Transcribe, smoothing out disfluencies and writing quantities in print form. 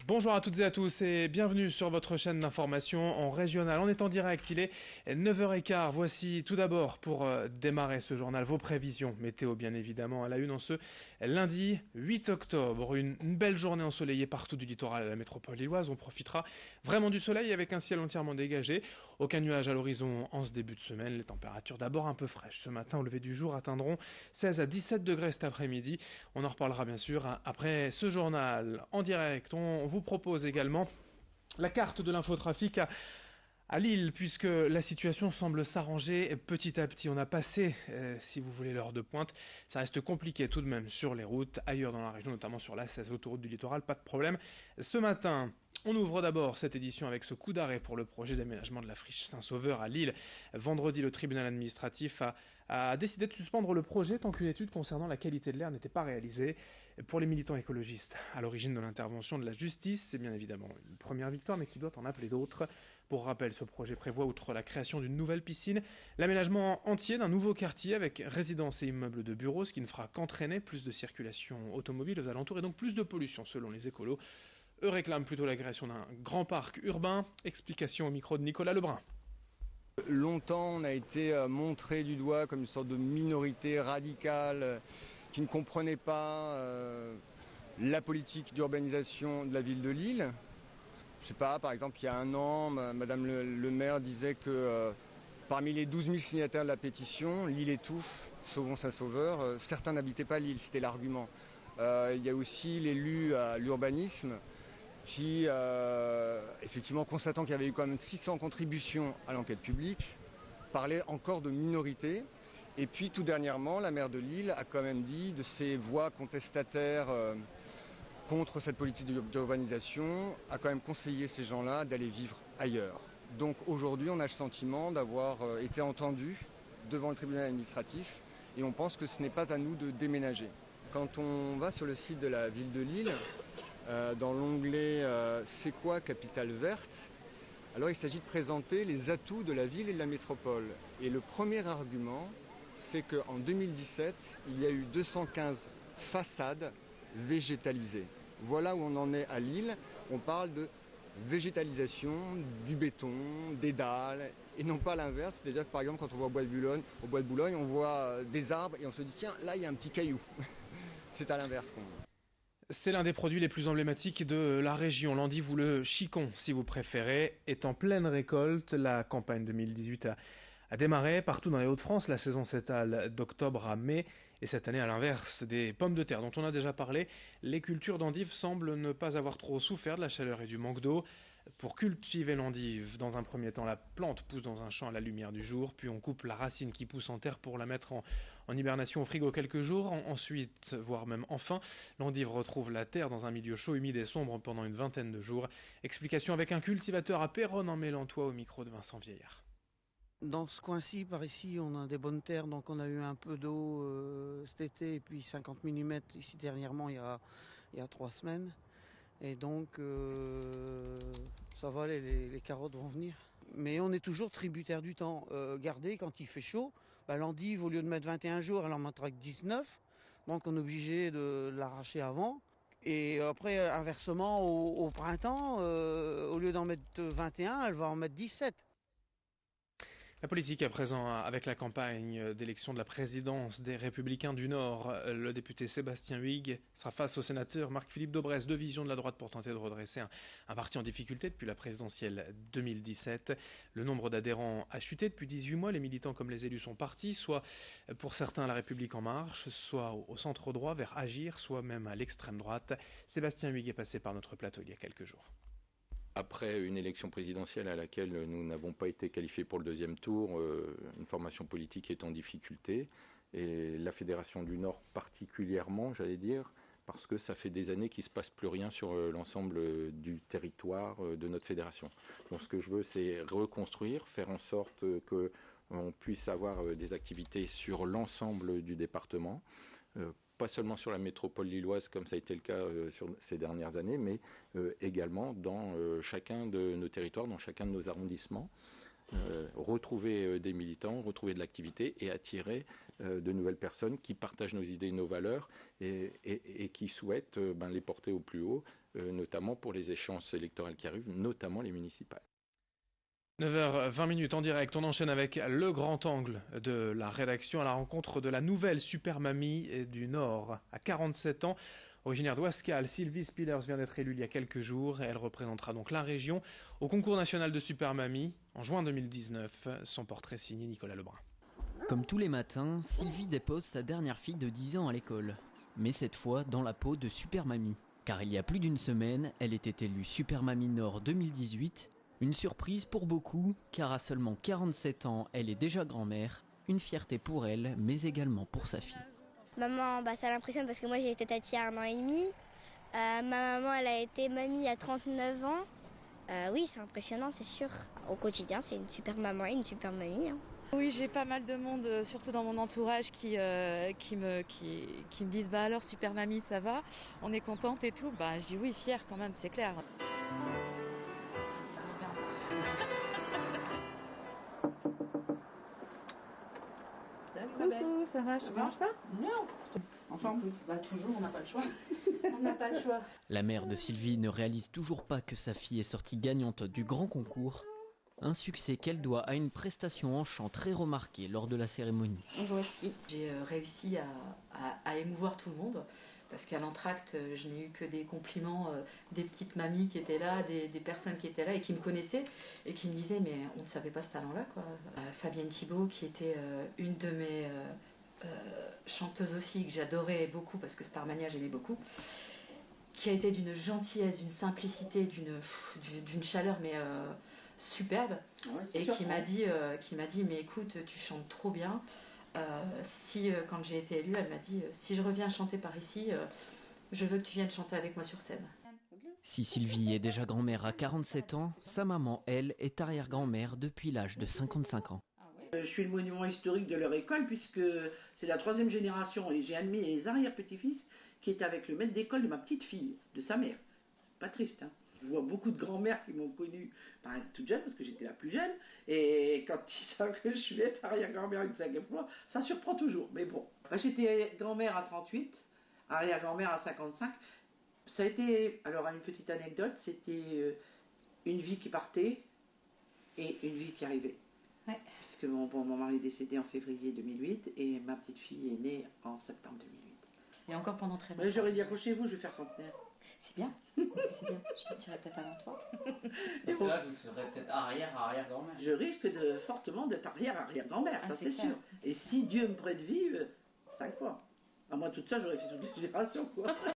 Bonjour à toutes et à tous et bienvenue sur votre chaîne d'information en régional. On est en direct, il est 9h15. Voici tout d'abord pour démarrer ce journal vos prévisions météo bien évidemment à la une en ce lundi 8 octobre. Une belle journée ensoleillée partout du littoral à la métropole lilloise. On profitera vraiment du soleil avec un ciel entièrement dégagé. Aucun nuage à l'horizon en ce début de semaine. Les températures d'abord un peu fraîches. Ce matin au lever du jour atteindront 16 à 17 degrés cet après-midi. On en reparlera bien sûr après ce journal en direct. On vous propose également la carte de l'infotrafic à Lille, puisque la situation semble s'arranger petit à petit. On a passé, si vous voulez, l'heure de pointe. Ça reste compliqué tout de même sur les routes, ailleurs dans la région, notamment sur la 16 autoroute du littoral, pas de problème. Ce matin, on ouvre d'abord cette édition avec ce coup d'arrêt pour le projet d'aménagement de la friche Saint-Sauveur à Lille. Vendredi, le tribunal administratif a décidé de suspendre le projet tant qu'une étude concernant la qualité de l'air n'était pas réalisée. Pour les militants écologistes, à l'origine de l'intervention de la justice, c'est bien évidemment une première victoire, mais qui doit en appeler d'autres. Pour rappel, ce projet prévoit, outre la création d'une nouvelle piscine, l'aménagement entier d'un nouveau quartier avec résidences et immeubles de bureaux, ce qui ne fera qu'entraîner plus de circulation automobile aux alentours et donc plus de pollution selon les écolos. Eux réclament plutôt la création d'un grand parc urbain. Explication au micro de Nicolas Lebrun. Longtemps, on a été montré du doigt comme une sorte de minorité radicale qui ne comprenait pas la politique d'urbanisation de la ville de Lille. Je sais pas, par exemple, il y a un an, Madame le maire disait que parmi les 12 000 signataires de la pétition, Lille étouffe, sauvons Saint-Sauveur, certains n'habitaient pas Lille, c'était l'argument. Il y a aussi l'élu à l'urbanisme qui, effectivement, constatant qu'il y avait eu quand même 600 contributions à l'enquête publique, parlait encore de minorité. Et puis tout dernièrement, la maire de Lille a quand même dit de ses voix contestataires contre cette politique d'urbanisation, a quand même conseillé ces gens-là d'aller vivre ailleurs. Donc aujourd'hui, on a le sentiment d'avoir été entendu devant le tribunal administratif et on pense que ce n'est pas à nous de déménager. Quand on va sur le site de la ville de Lille, dans l'onglet C'est quoi capitale verte, alors il s'agit de présenter les atouts de la ville et de la métropole. Et le premier argument, c'est qu'en 2017, il y a eu 215 façades végétalisées. Voilà où on en est à Lille. On parle de végétalisation, du béton, des dalles, et non pas l'inverse. C'est-à-dire que par exemple, quand on va au bois de Boulogne, on voit des arbres et on se dit tiens, là il y a un petit caillou. C'est à l'inverse qu'on voit. C'est l'un des produits les plus emblématiques de la région. L'endive ou le chicon, si vous préférez, est en pleine récolte. La campagne 2018 a démarré partout dans les Hauts-de-France. La saison s'étale d'octobre à mai. Et cette année, à l'inverse des pommes de terre dont on a déjà parlé, les cultures d'endives semblent ne pas avoir trop souffert de la chaleur et du manque d'eau. Pour cultiver l'endive, dans un premier temps, la plante pousse dans un champ à la lumière du jour, puis on coupe la racine qui pousse en terre pour la mettre en hibernation au frigo quelques jours. Ensuite, voire même enfin, l'endive retrouve la terre dans un milieu chaud, humide et sombre pendant une vingtaine de jours. Explication avec un cultivateur à Péronne en Mélantois au micro de Vincent Vieillard. Dans ce coin-ci, par ici, on a des bonnes terres, donc on a eu un peu d'eau cet été, et puis 50 mm ici dernièrement, il y a 3 semaines. Et donc, ça va, les carottes vont venir. Mais on est toujours tributaire du temps. Regardez, quand il fait chaud, l'endive, au lieu de mettre 21 jours, elle en mettra que 19. Donc on est obligé de l'arracher avant. Et après, inversement, au printemps, au lieu d'en mettre 21, elle va en mettre 17. La politique à présent, avec la campagne d'élection de la présidence des Républicains du Nord, le député Sébastien Huyghe sera face au sénateur Marc-Philippe Daubresse, deux visions de la droite pour tenter de redresser un parti en difficulté depuis la présidentielle 2017. Le nombre d'adhérents a chuté depuis 18 mois, les militants comme les élus sont partis, soit pour certains la République en marche, soit au centre droit vers Agir, soit même à l'extrême droite. Sébastien Huyghe est passé par notre plateau il y a quelques jours. Après une élection présidentielle à laquelle nous n'avons pas été qualifiés pour le deuxième tour, une formation politique est en difficulté, et la Fédération du Nord particulièrement, j'allais dire, parce que ça fait des années qu'il ne se passe plus rien sur l'ensemble du territoire de notre fédération. Donc ce que je veux, c'est reconstruire, faire en sorte qu'on puisse avoir des activités sur l'ensemble du département, pas seulement sur la métropole lilloise comme ça a été le cas sur ces dernières années, mais également dans chacun de nos territoires, dans chacun de nos arrondissements, retrouver des militants, retrouver de l'activité et attirer de nouvelles personnes qui partagent nos idées, nos valeurs et qui souhaitent les porter au plus haut, notamment pour les échéances électorales qui arrivent, notamment les municipales. 9h20 en direct, on enchaîne avec le grand angle de la rédaction à la rencontre de la nouvelle super mamie du Nord. À 47 ans, originaire d'Ouascal, Sylvie Spillers vient d'être élue il y a quelques jours et elle représentera donc la région au concours national de super mamie en juin 2019. Son portrait signé Nicolas Lebrun. Comme tous les matins, Sylvie dépose sa dernière fille de 10 ans à l'école. Mais cette fois dans la peau de super mamie. Car il y a plus d'une semaine, elle était élue super mamie Nord 2018. Une surprise pour beaucoup, car à seulement 47 ans, elle est déjà grand-mère. Une fierté pour elle, mais également pour sa fille. Maman, ça l'impressionne parce que moi j'ai été tati à 1 an et demi. Ma maman, elle a été mamie à 39 ans. Oui, c'est impressionnant, c'est sûr. Au quotidien, c'est une super maman et une super mamie. Oui, j'ai pas mal de monde, surtout dans mon entourage, qui me disent alors super mamie, ça va, on est contente et tout. Je dis oui, fière quand même, c'est clair. Coucou, ça va, je te dérange pas? Non. Enfin, toujours, on n'a pas le choix. On n'a pas le choix. La mère de Sylvie ne réalise toujours pas que sa fille est sortie gagnante du grand concours. Un succès qu'elle doit à une prestation en chant très remarquée lors de la cérémonie. Et voici. J'ai réussi à émouvoir tout le monde. Parce qu'à l'entracte, je n'ai eu que des compliments des petites mamies qui étaient là, des personnes qui étaient là et qui me connaissaient et qui me disaient mais on ne savait pas ce talent-là quoi. Fabienne Thibault qui était une de mes chanteuses aussi que j'adorais beaucoup parce que Starmania j'aimais beaucoup, qui a été d'une gentillesse, d'une simplicité, d'une chaleur mais superbe et qui m'a dit mais écoute tu chantes trop bien. Quand j'ai été élue, elle m'a dit si je reviens chanter par ici, je veux que tu viennes chanter avec moi sur scène. Si Sylvie est déjà grand-mère à 47 ans, sa maman, elle, est arrière-grand-mère depuis l'âge de 55 ans. Je suis le monument historique de leur école puisque c'est la 3e génération et j'ai admis les arrière-petits-fils qui étaient avec le maître d'école de ma petite fille, de sa mère. Pas triste, hein. Je vois beaucoup de grand-mères qui m'ont connue toute jeune, parce que j'étais la plus jeune, et quand ils savent que je vais être arrière-grand-mère une 5e fois, ça surprend toujours, mais bon. J'étais grand-mère à 38, arrière-grand-mère à 55. Ça a été, alors une petite anecdote, c'était une vie qui partait et une vie qui arrivait. Ouais. Parce que mon mari est décédé en février 2008 et ma petite fille est née en septembre 2008. Et encore pendant très longtemps. J'aurais dit accrochez-vous, je vais faire centenaire. C'est bien, c'est bien. Je partirai peut-être avant toi. Et là, vous serez peut-être arrière-grand-mère. Je risque fortement d'être arrière-grand-mère, ça c'est sûr. Et si Dieu me prête vive, 5 fois. À moi toute ça, j'aurais fait toute une génération, quoi.